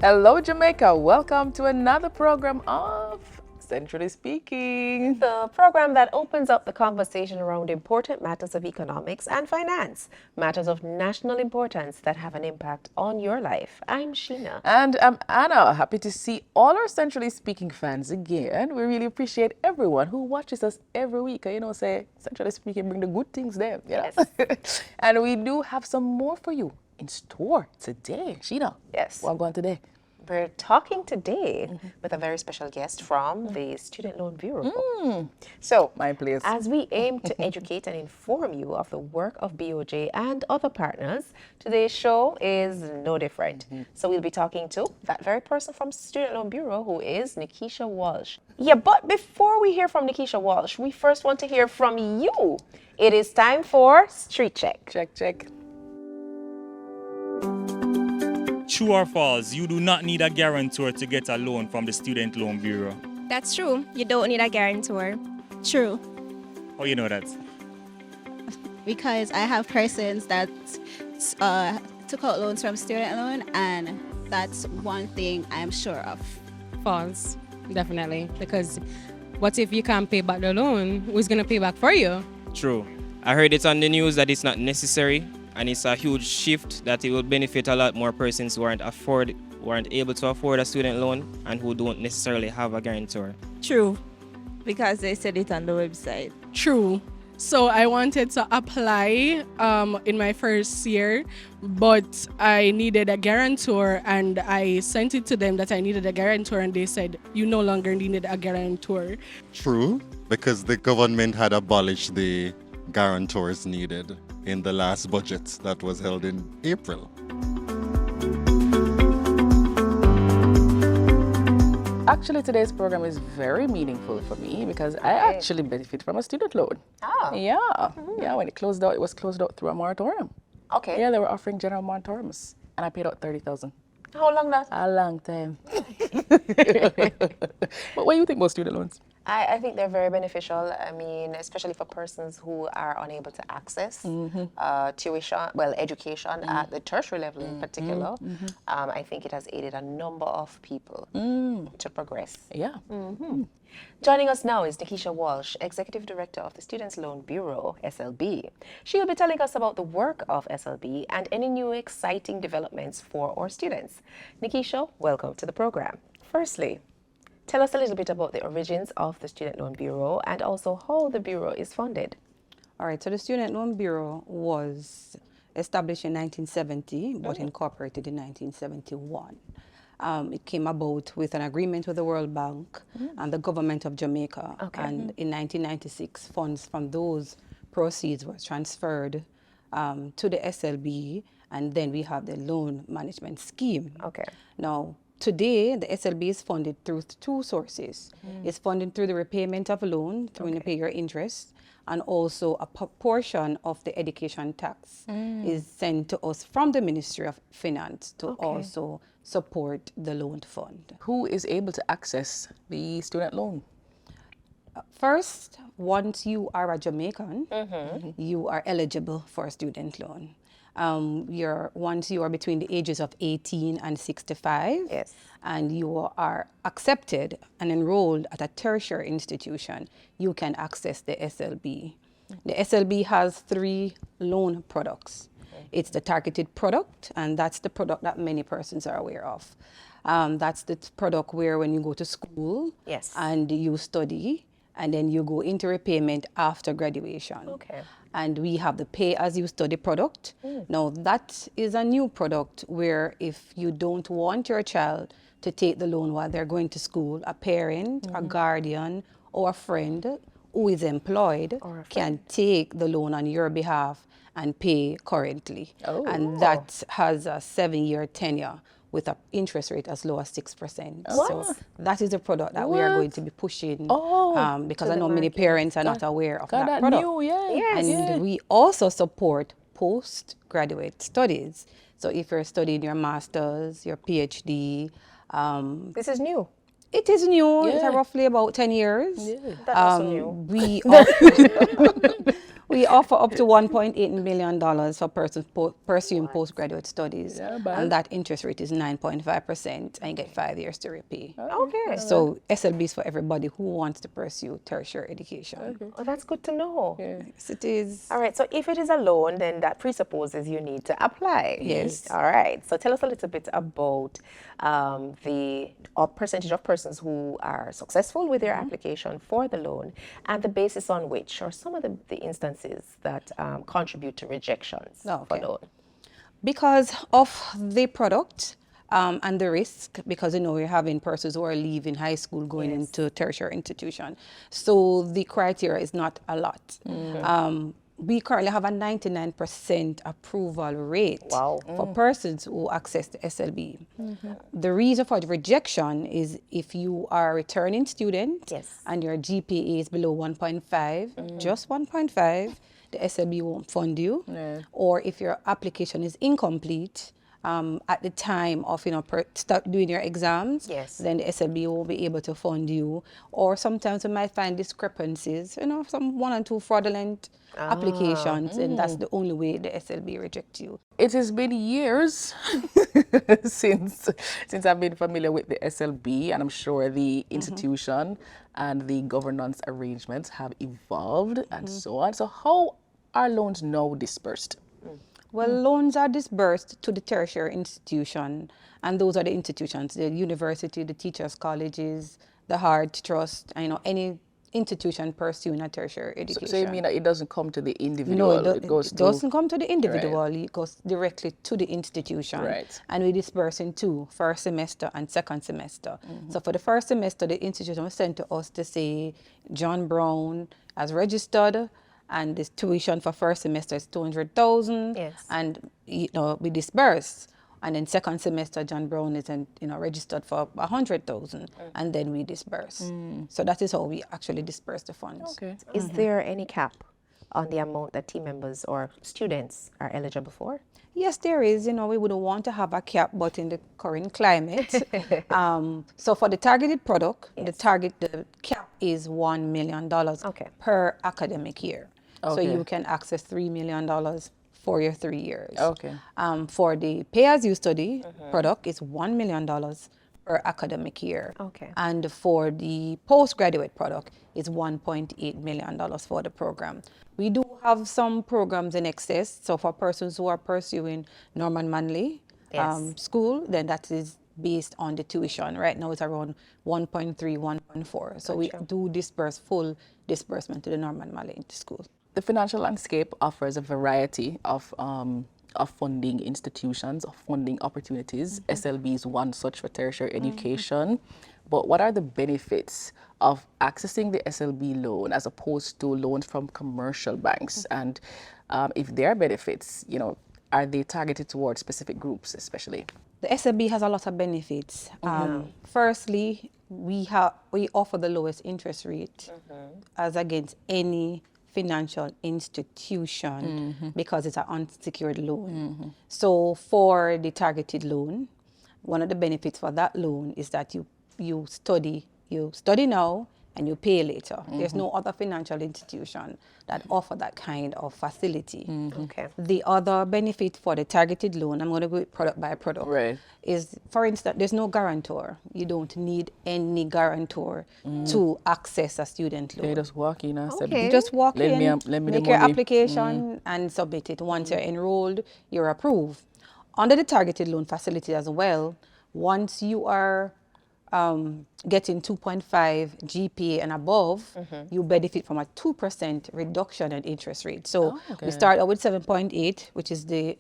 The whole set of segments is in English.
Hello, Jamaica. Welcome to another program of Centrally Speaking. The program that opens up the conversation around important matters of economics and finance, matters of national importance that have an impact on your life. I'm Sheena. And I'm Anna. Happy to see all our Centrally Speaking fans again. We really appreciate everyone who watches us every week. Say Centrally Speaking, bring the good things there. Yes. And we do have some more for you in store today. Sheena, Yes. what going today? We're talking today with a very special guest from the Student Loan Bureau. So, My place. as we aim to educate and inform you of the work of BOJ and other partners, today's show is no different. So we'll be talking to that very person from Student Loan Bureau, who is Nickeisha Welsh. Yeah, but before we hear from Nickeisha Welsh, we first want to hear from you. It is time for Street Check. Check. True or false, you do not need a guarantor to get a loan from the Student Loan Bureau. That's true. You don't need a guarantor. True. How you know that? Because I have persons that took out loans from student loan, and that's one thing I'm sure of. False, definitely. Because what if you can't pay back the loan? Who's going to pay back for you? True. I heard it on the news that it's not necessary, and it's a huge shift that it will benefit a lot more persons who aren't able to afford a student loan and who don't necessarily have a guarantor. True, because they said it on the website. True. So I wanted to apply in my first year, but I needed a guarantor, and I sent it to them that I needed a guarantor, and they said, you no longer needed a guarantor. True, because the government had abolished the guarantors needed in the last budget that was held in April. Actually, today's program is very meaningful for me because I actually benefit from a student loan. Oh. Yeah, when it closed out, it was closed out through a moratorium. Okay. Yeah, they were offering general moratoriums, and I paid out 30,000. How long that? A long time. But what do you think about student loans? I think they're very beneficial. I mean, especially for persons who are unable to access education at the tertiary level in particular. I think it has aided a number of people to progress. Yeah. Joining us now is Nickeisha Welsh, Executive Director of the Students Loan Bureau, SLB. She will be telling us about the work of SLB and any new exciting developments for our students. Nickeisha, welcome to the program. Firstly, tell us a little bit about the origins of the Student Loan Bureau and also how the Bureau is funded. All right, so the Student Loan Bureau was established in 1970, but incorporated in 1971. It came about with an agreement with the World Bank and the government of Jamaica. Okay. And in 1996, funds from those proceeds were transferred to the SLB, and then we have the loan management scheme. Okay. Now, today, the SLB is funded through two sources. It's funded through the repayment of a loan, through when you pay your interest, and also a portion of the education tax is sent to us from the Ministry of Finance to also support the loan fund. Who is able to access the student loan? First, once you are a Jamaican, you are eligible for a student loan. Once you are between the ages of 18 and 65, Yes. and you are accepted and enrolled at a tertiary institution, you can access the SLB. The SLB has 3 loan products. It's the targeted product, and that's the product that many persons are aware of. That's the product where when you go to school Yes. and you study, and then you go into repayment after graduation. Okay. And we have the pay as you study product. Now that is a new product where if you don't want your child to take the loan while they're going to school, a parent, a guardian, or a friend who is employed can take the loan on your behalf and pay currently. And that has a 7-year tenure with an interest rate as low as 6%. So that is a product that we are going to be pushing because I know many parents are not aware of that product. And we also support postgraduate studies. So if you're studying your master's, your PhD. This is new. It is new. It's roughly about 10 years. That's also new. We offer up to $1.8 million for persons pursuing postgraduate studies. Yeah, but And that interest rate is 9.5%, and you get 5 years to repay. Okay. So SLB is for everybody who wants to pursue tertiary education. Well, that's good to know. Yes, it is. All right, so if it is a loan, then that presupposes you need to apply. Yes. All right, so tell us a little bit about the percentage of persons who are successful with their application for the loan and the basis on which, or some of the instances that contribute to rejections for loan. Because of the product and the risk, because we're having persons who are leaving high school going into tertiary institution. So the criteria is not a lot. We currently have a 99% approval rate for persons who access the SLB. The reason for the rejection is if you are a returning student and your GPA is below 1.5, just 1.5, the SLB won't fund you. Or if your application is incomplete at the time of start doing your exams, then the SLB won't be able to fund you. Or sometimes we might find discrepancies, some 1 or 2 fraudulent applications, and that's the only way the SLB rejects you. It has been years since I've been familiar with the SLB, and I'm sure the institution and the governance arrangements have evolved and so on. So how are loans now dispersed? Well, loans are disbursed to the tertiary institution, and those are the institutions, the university, the teachers' colleges, the Heart Trust, any institution pursuing a tertiary education. So you mean that it doesn't come to the individual? No, it doesn't come to the individual. It goes directly to the institution. And we disperse in 2, first semester and second semester. So for the first semester, the institution was sent to us to say, John Brown has registered, and this tuition for first semester is $200,000, and we disperse. And then second semester, John Brown is registered for $100,000, and then we disperse. So that is how we actually disperse the funds. Is there any cap on the amount that team members or students are eligible for? Yes, there is. We wouldn't want to have a cap, but in the current climate. So for the targeted product, the cap is $1 million per academic year. So you can access $3 million for your 3 years. For the pay-as-you study product, it's $1 million per academic year. And for the postgraduate product, it's $1.8 million for the program. We do have some programs in excess. So for persons who are pursuing Norman Manley school, then that is based on the tuition. Right now it's around 1.3, 1.4. So we do disperse full disbursement to the Norman Manley school. The financial landscape offers a variety of funding institutions, of funding opportunities. SLB is one such for tertiary education. But what are the benefits of accessing the SLB loan as opposed to loans from commercial banks? And if there are benefits, are they targeted towards specific groups especially? The SLB has a lot of benefits. Firstly, we offer the lowest interest rate as against any financial institution because it's an unsecured loan. So for the targeted loan, one of the benefits for that loan is that you study now and you pay later. There's no other financial institution that offer that kind of facility. The other benefit for the targeted loan, I'm going to go product by product, is, for instance, there's no guarantor. You don't need any guarantor to access a student loan. They just walk in and say, You just walk in, let me make your application and submit it. Once you're enrolled, you're approved. Under the targeted loan facility as well, once you are getting 2.5 GPA and above, you benefit from a 2% reduction in interest rate. So we start out with 7.8, which is the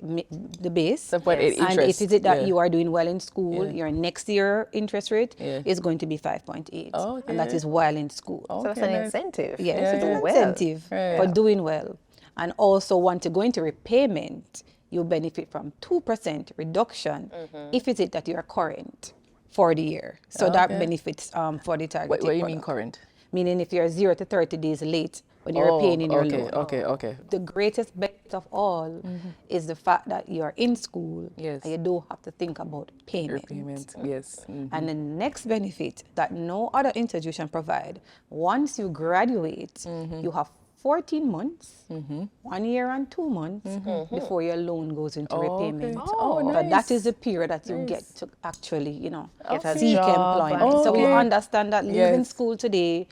base. 7.8 interest. And if it's that you are doing well in school, your next year interest rate is going to be 5.8. And that is while in school. So that's an incentive. Yes, it's an incentive for doing well. And also, once you go into repayment, you benefit from 2% reduction if it's that you are current for the year. So that benefits for the targeted What do you mean current? Meaning if you're 0 to 30 days late when you're paying in your loan. Okay. The greatest benefit of all is the fact that you're in school and you don't have to think about payment. And the next benefit that no other institution provide, once you graduate, you have 14 months, 1 year and 2 months before your loan goes into repayment. Oh, So nice. that is the period that you get to actually, Get a seek job employment. and So we Okay. understand that leaving Yes. school today,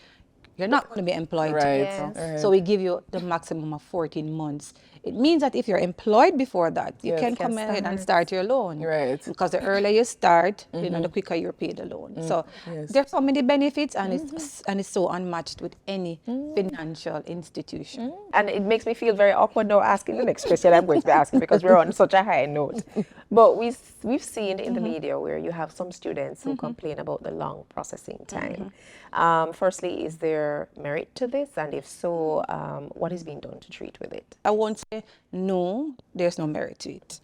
you're not going to be employed Right. tomorrow. Yes. So we give you the maximum of 14 months. It means that if you're employed before that, you Yes. can You can come ahead and start. start your loan. Right. Because the earlier you start, the quicker you pay the loan. So Yes. there's so many benefits, and it's so unmatched with any financial institution. And it makes me feel very awkward now asking the next question I'm going to be asking because we're on such a high note. But we've seen in the media where you have some students who complain about the long processing time. Firstly, is there merit to this? And if so, what is being done to treat with it? I won't say no, there's no merit to it.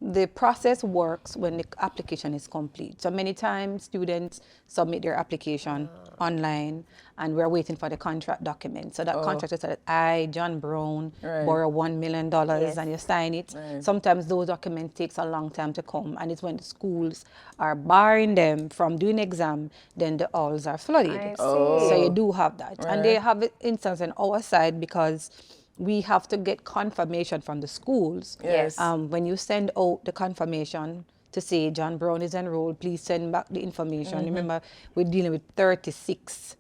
The process works when the application is complete. So many times students submit their application online and we're waiting for the contract document. So that contract is that I, John Brown, borrow $1 million and you sign it. Sometimes those documents takes a long time to come, and it's when the schools are barring them from doing exam, then the halls are flooded. I see. So you do have that. And they have an instance on our side because we have to get confirmation from the schools. Yes. When you send out the confirmation to say John Brown is enrolled, please send back the information. Remember, we're dealing with 36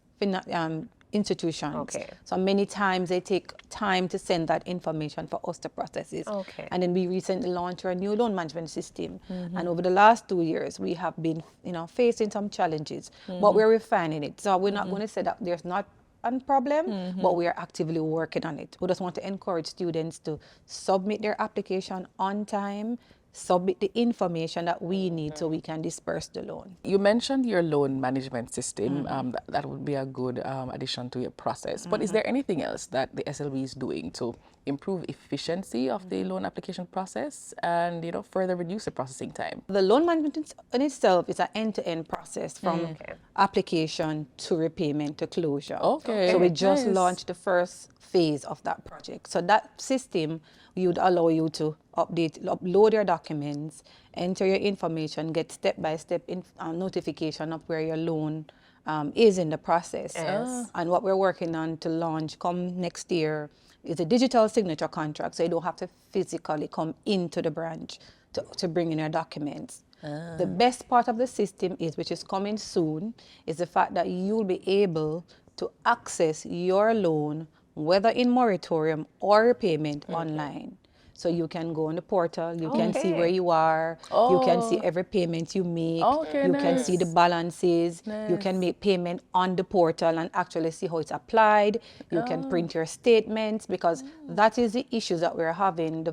institutions. Okay. So many times they take time to send that information for us to process it. Okay. And then we recently launched our new loan management system. And over the last 2 years, we have been, facing some challenges, but we're refining it. So we're not going to say that there's not a problem, but we are actively working on it. We just want to encourage students to submit their application on time, submit the information that we need so we can disperse the loan. You mentioned your loan management system. That would be a good addition to your process. But is there anything else that the SLB is doing to improve efficiency of the loan application process and further reduce the processing time? The loan management in itself is an end-to-end process from application to repayment to closure. Okay. So we just Nice. launched the first phase of that project. So that system would allow you to upload your documents, enter your information, get step-by-step notification of where your loan is in the process. Yes. And what we're working on to launch come next year is a digital signature contract, so you don't have to physically come into the branch to bring in your documents. The best part of the system is, which is coming soon, is the fact that you'll be able to access your loan, whether in moratorium or repayment, online. So you can go on the portal, you can see where you are, you can see every payment you make, Okay, you can see the balances, you can make payment on the portal and actually see how it's applied, you can print your statements, because that is the issues that we're having.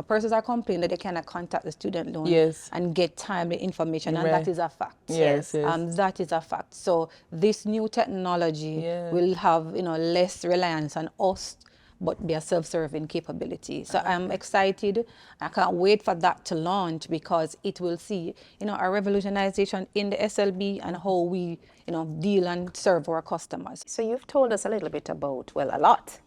Persons are complaining that they cannot contact the student loan and get timely information, and that is a fact. Yes. That is a fact. So this new technology will have less reliance on us, but be a self-serving capability. So I'm excited. I can't wait for that to launch because it will see, a revolutionization in the SLB and how we, deal and serve our customers. So you've told us a little bit about, well, a lot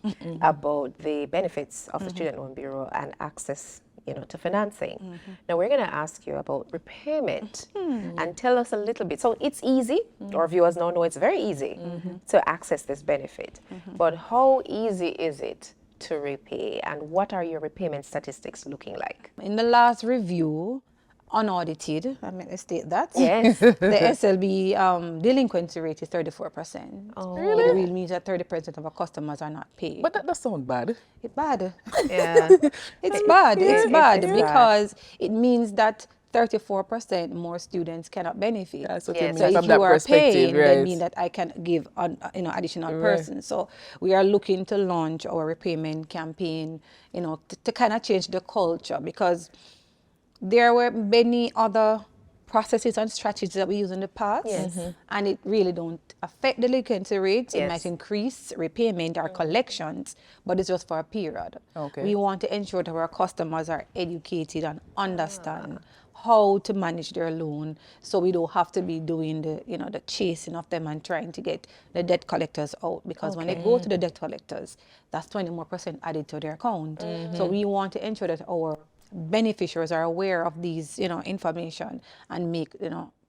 about the benefits of the Student Loan Bureau and access, to financing. Now we're going to ask you about repayment and tell us a little bit. So it's easy. Our viewers now know it's very easy to access this benefit. But how easy is it to repay, and what are your repayment statistics looking like? In the last review, unaudited, I mean, I state that. Yes. The SLB delinquency rate is 34%. Oh. Really? It really means that 30% of our customers are not paid. But that does sound bad. It's bad. Yeah. It's bad. It's bad it's because it means that 34% more students cannot benefit. That's what Yeah, you mean So from if that you are perspective, paying, right? then mean that I can give additional persons. So we are looking to launch our repayment campaign, to kind of change the culture, because there were many other processes and strategies that we used in the past, and it really don't affect delinquency rates. It might increase repayment or collections, but it's just for a period. Okay. We want to ensure that our customers are educated and understand how to manage their loan, so we don't have to be doing the chasing of them and trying to get the debt collectors out, because when they go to the debt collectors, that's 20% more added to their account. So we want to ensure that our beneficiaries are aware of these information and make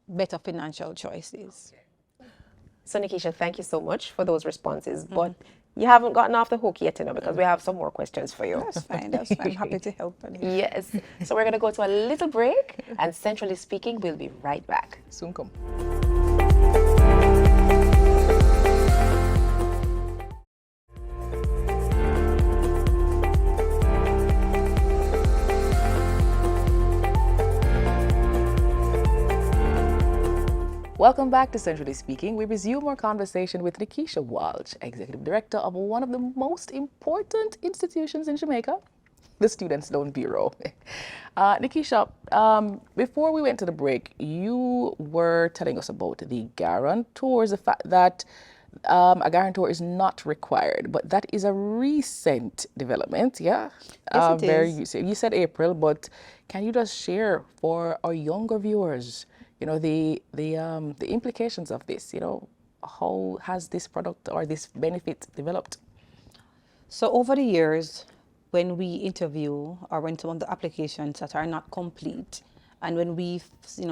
better financial choices. So Nickeisha, thank you so much for those responses. But you haven't gotten off the hook yet, because we have some more questions for you. That's fine. That's fine. I'm happy to help. Yes. So we're going to go to a little break, and centrally speaking, we'll be right back. Soon come. Welcome back to Centrally Speaking. We resume our conversation with Nickeisha Welsh, Executive Director of one of the most important institutions in Jamaica, the Students' Loan Bureau. Nickeisha, before we went to the break, you were telling us about the guarantors, the fact that a guarantor is not required, but that is a recent development, yeah? Yes, it is. You said April, but can you just share for our younger viewers, you know, the implications of this? You know, how has this product or this benefit developed? So over the years, when we interview or when some of the applications that are not complete, and when we,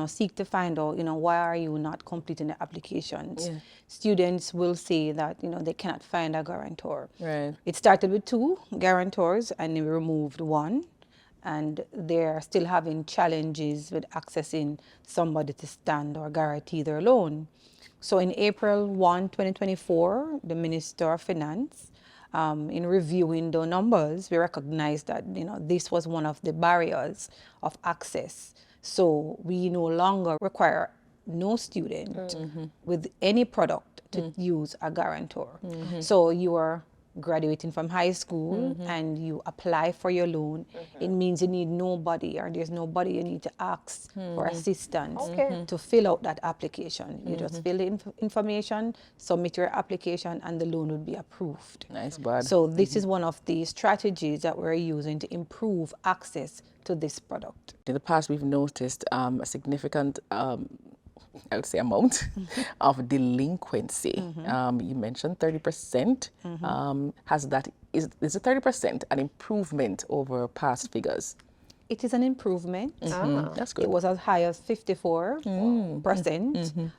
seek to find out, why are you not completing the applications, students will say that, they cannot find a guarantor. Right. It started with 2 guarantors, and we removed 1. And they're still having challenges with accessing somebody to stand or guarantee their loan. So in April 1, 2024, the Minister of Finance, in reviewing the numbers, we recognized that this was one of the barriers of access. So we no longer require no student with any product to use a guarantor. So you are graduating from high school and you apply for your loan, it means you need nobody, or there's nobody you need to ask for assistance to fill out that application. You just fill the information, submit your application, and the loan would be approved. Nice, bud. So this is one of the strategies that we're using to improve access to this product. In the past, we've noticed a significant I would say amount of delinquency. You mentioned 30%. Is the 30% an improvement over past figures? It is an improvement. That's good. It was as high as 54%.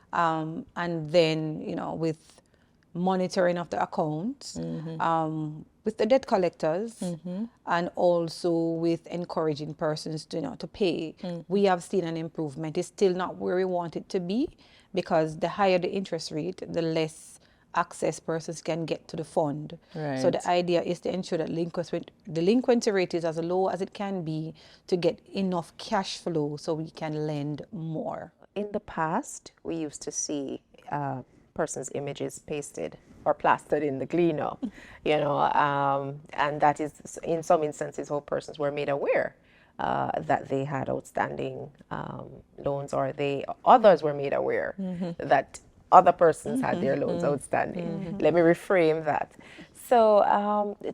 And then, with monitoring of the accounts, with the debt collectors, and also with encouraging persons to pay, we have seen an improvement. It's still not where we want it to be, because the higher the interest rate, the less access persons can get to the fund. Right. So the idea is to ensure that delinquency rate is as low as it can be to get enough cash flow so we can lend more. In the past, we used to see persons' images pasted or plastered in the cleaner, and that is in some instances how persons were made aware that they had outstanding loans, or others were made aware that other persons had their loans outstanding. Let me reframe that. So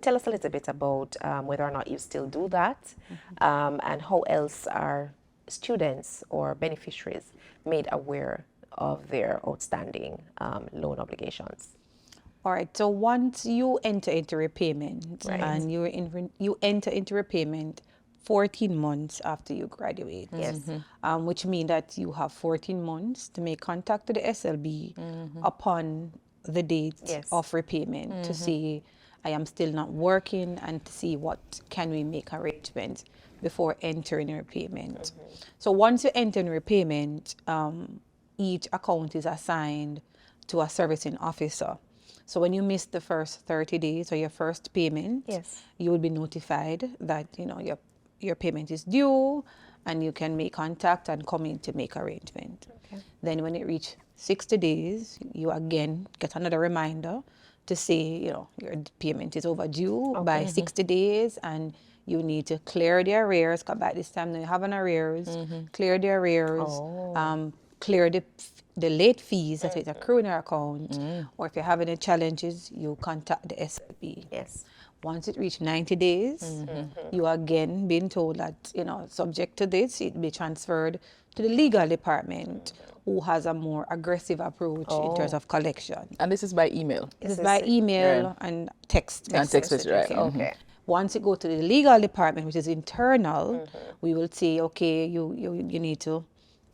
tell us a little bit about whether or not you still do that, and how else are students or beneficiaries made aware of their outstanding loan obligations. All right, so once you enter into repayment, and you enter into repayment 14 months after you graduate. Yes. Which means that you have 14 months to make contact with the SLB upon the date of repayment to see, I am still not working, and to see what can we make arrangements before entering repayment. So once you enter in repayment, each account is assigned to a servicing officer. So when you miss the first 30 days or your first payment, you will be notified that your payment is due, and you can make contact and come in to make arrangement. Then when it reaches 60 days, you again get another reminder to say, your payment is overdue by 60 days, and you need to clear the arrears, because by this time now you have an arrears, clear the arrears, clear the late fees that is accruing in your account, or if you're having any challenges, you contact the SLB. Yes. Once it reaches 90 days, you are again being told that, subject to this, it be transferred to the legal department, who has a more aggressive approach in terms of collection. And this is by email? This is by email and text message. And text message, right. Okay. Once it goes to the legal department, which is internal, we will say, okay, you need to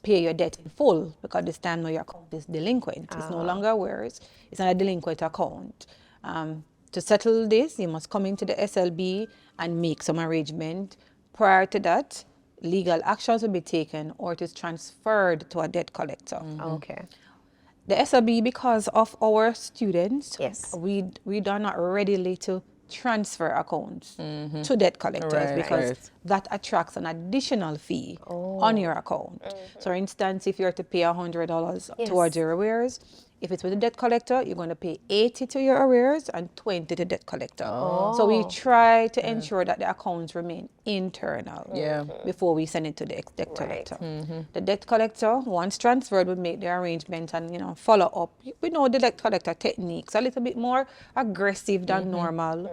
pay your debt in full, because this time now your account is delinquent. It's no longer yours. It's not a delinquent account. to settle this, you must come into the SLB and make some arrangement. Prior to that, legal actions will be taken or it is transferred to a debt collector. Okay. The SLB, because of our students, Yes. we are not readily to transfer accounts to debt collectors because that attracts an additional fee on your account. So for instance, if you're to pay $100 towards your arrears, if it's with a debt collector, you're going to pay 80 to your arrears and 20 to debt collector. So we try to ensure that the accounts remain internal before we send it to the debt collector. The debt collector, once transferred, will make the arrangements and follow up. We know the debt collector techniques a little bit more aggressive than normal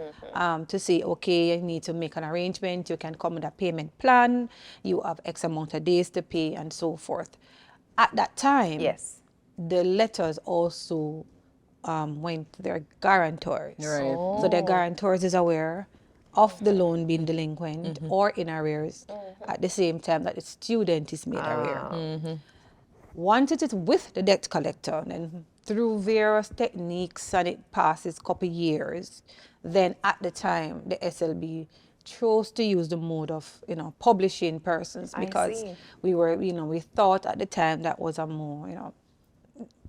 to say, okay, you need to make an arrangement. You can come with a payment plan. You have X amount of days to pay and so forth. At that time, the letters also went to their guarantors. So their guarantors is aware of the loan being delinquent or in arrears at the same time that the student is made aware. Once it is with the debt collector, then through various techniques and it passes a couple years, then at the time the SLB chose to use the mode of publishing persons because we thought at the time that was a more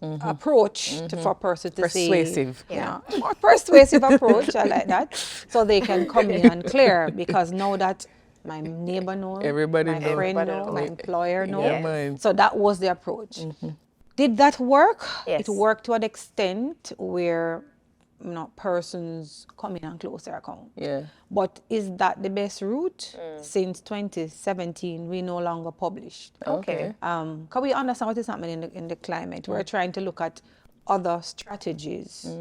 approach for a person to persuasive. say, more persuasive approach. I like that. So they can come in and clear because now that my neighbor knows, my friend knows, my employer knows. So that was the approach. Did that work? It worked to an extent where persons come in and close their account. But is that the best route? Since 2017, we no longer published. Okay. Because we understand what is happening in the climate. We're trying to look at other strategies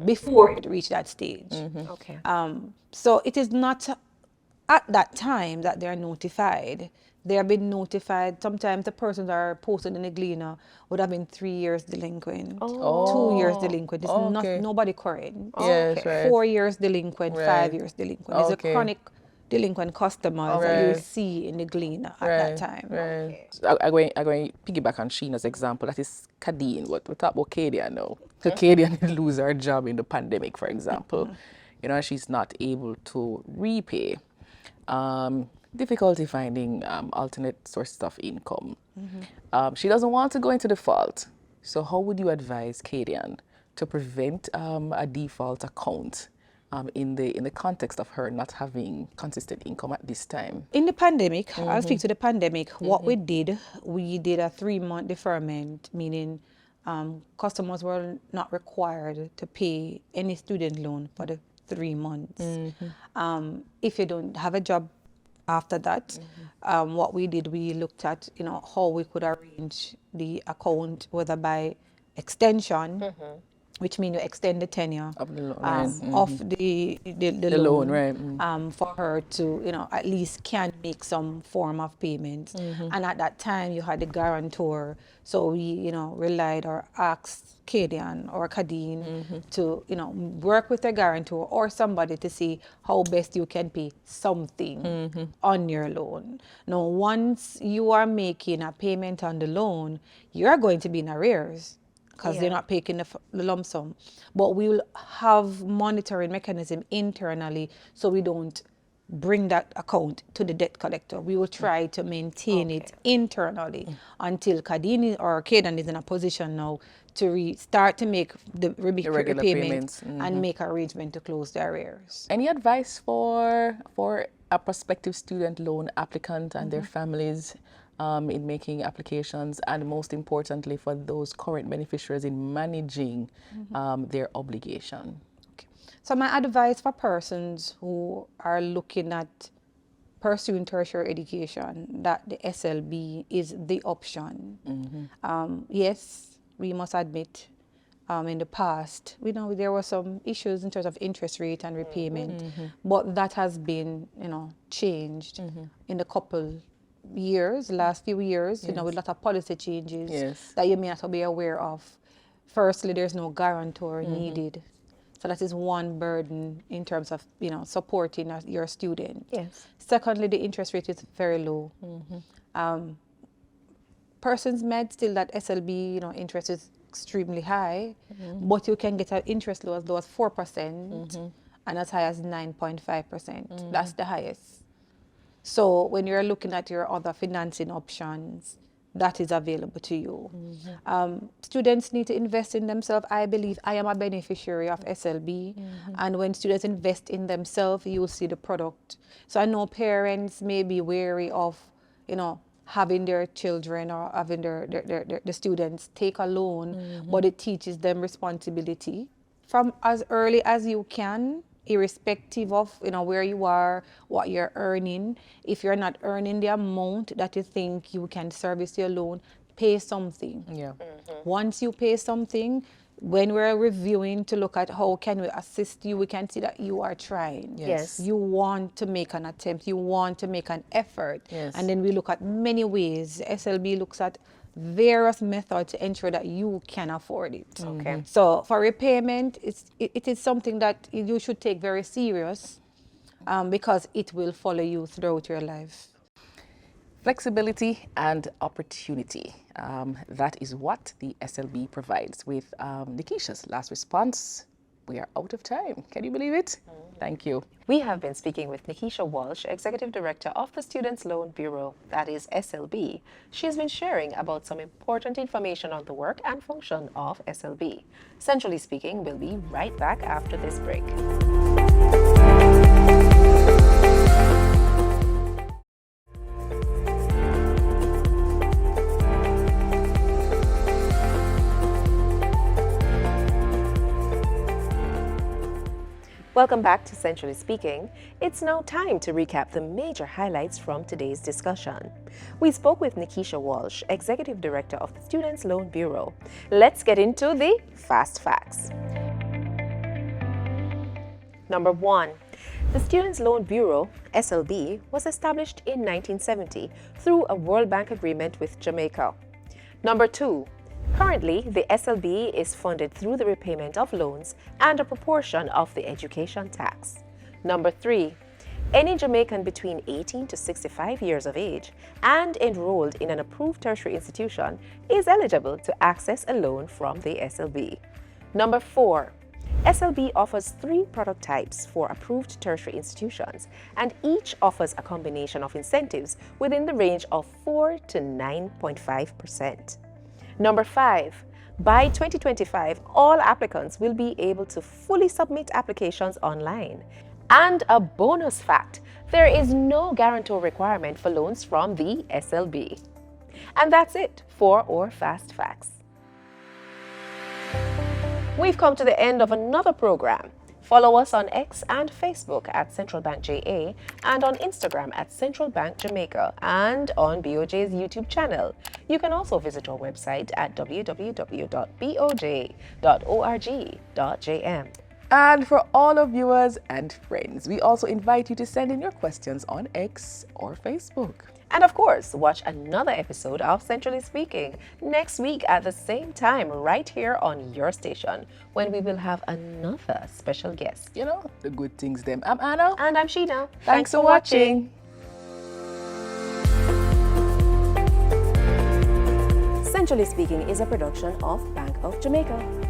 before it reached that stage. Okay. So it is not at that time that they are notified. They have been notified. Sometimes the persons are posted in the Gleaner would have been 3 years delinquent, 2 years delinquent. It's not nobody current. 4 years delinquent, 5 years delinquent. It's a chronic delinquent customer that you see in the Gleaner at that time. So I'm going to piggyback on Sheena's example. That is Kadeen. We talk about Kadia now. So Kadia did lose her job in the pandemic, for example. She's not able to repay. Difficulty finding alternate sources of income. She doesn't want to go into default. So how would you advise Kadian to prevent a default account in the context of her not having consistent income at this time? In the pandemic, I'll speak to the pandemic. What we did a 3-month deferment, meaning customers were not required to pay any student loan for the 3 months. If you don't have a job after that, what we did, we looked at how we could arrange the account, whether by extension, which means you extend the tenure of the loan, of the loan, right? For her to at least can make some form of payment. And at that time you had the guarantor, so we relied or asked Kadian or Kadeen to work with a guarantor or somebody to see how best you can pay something on your loan. Now once you are making a payment on the loan, you're going to be in arrears because they're not paying the lump sum. But we will have monitoring mechanism internally so we don't bring that account to the debt collector. We will try to maintain it internally until Kadian is in a position now to start to make the regular payments and make arrangement to close the arrears. Any advice for a prospective student loan applicant and their families in making applications, and most importantly for those current beneficiaries in managing their obligation? So my advice for persons who are looking at pursuing tertiary education, that the SLB is the option. Yes, we must admit in the past, there were some issues in terms of interest rate and repayment, but that has been, changed in the last few years, with a lot of policy changes that you may not be aware of. Firstly, there's no guarantor needed. So that is one burden in terms of, supporting your student. Secondly, the interest rate is very low. Persons med still that SLB, interest is extremely high, but you can get an interest low as 4% and as high as 9.5%. That's the highest. So when you're looking at your other financing options, that is available to you. Students need to invest in themselves. I believe I am a beneficiary of SLB, and when students invest in themselves, you'll see the product. So I know parents may be wary of, having their children or having the students take a loan, but it teaches them responsibility from as early as you can, irrespective of where you are, what you're earning. If you're not earning the amount that you think you can service your loan, pay something. Yeah. Once you pay something, when we're reviewing to look at how can we assist you, we can see that you are trying. Yes. You want to make an attempt, you want to make an effort. Yes. And then we look at many ways. SLB looks at various methods to ensure that you can afford it. Okay. So for repayment, it is something that you should take very serious because it will follow you throughout your life. Flexibility and opportunity. That is what the SLB provides. With Nickeisha's last response, we are out of time. Can you believe it? Thank you. We have been speaking with Nickeisha Welsh, Executive Director of the Students Loan Bureau, that is SLB. She has been sharing about some important information on the work and function of SLB. Centrally Speaking, we'll be right back after this break. Welcome back to Centrally Speaking. It's now time to recap the major highlights from today's discussion. We spoke with Nickeisha Welsh, Executive Director of the Students Loan Bureau. Let's get into the fast facts. Number 1. The Students Loan Bureau, SLB, was established in 1970 through a World Bank agreement with Jamaica. Number 2. Currently, the SLB is funded through the repayment of loans and a proportion of the education tax. Number 3. Any Jamaican between 18 to 65 years of age and enrolled in an approved tertiary institution is eligible to access a loan from the SLB. Number 4. SLB offers 3 product types for approved tertiary institutions, and each offers a combination of incentives within the range of 4 to 9.5%. Number 5, by 2025, all applicants will be able to fully submit applications online. And a bonus fact, there is no guarantor requirement for loans from the SLB. And that's it for our Fast Facts. We've come to the end of another program. Follow us on X and Facebook at Central Bank JA and on Instagram at Central Bank Jamaica and on BOJ's YouTube channel. You can also visit our website at www.boj.org.jm. And for all our viewers and friends, we also invite you to send in your questions on X or Facebook. And of course, watch another episode of Centrally Speaking next week at the same time right here on your station when we will have another special guest. You know, the good things them. I'm Anna. And I'm Sheena. Thanks for watching. Centrally Speaking is a production of Bank of Jamaica.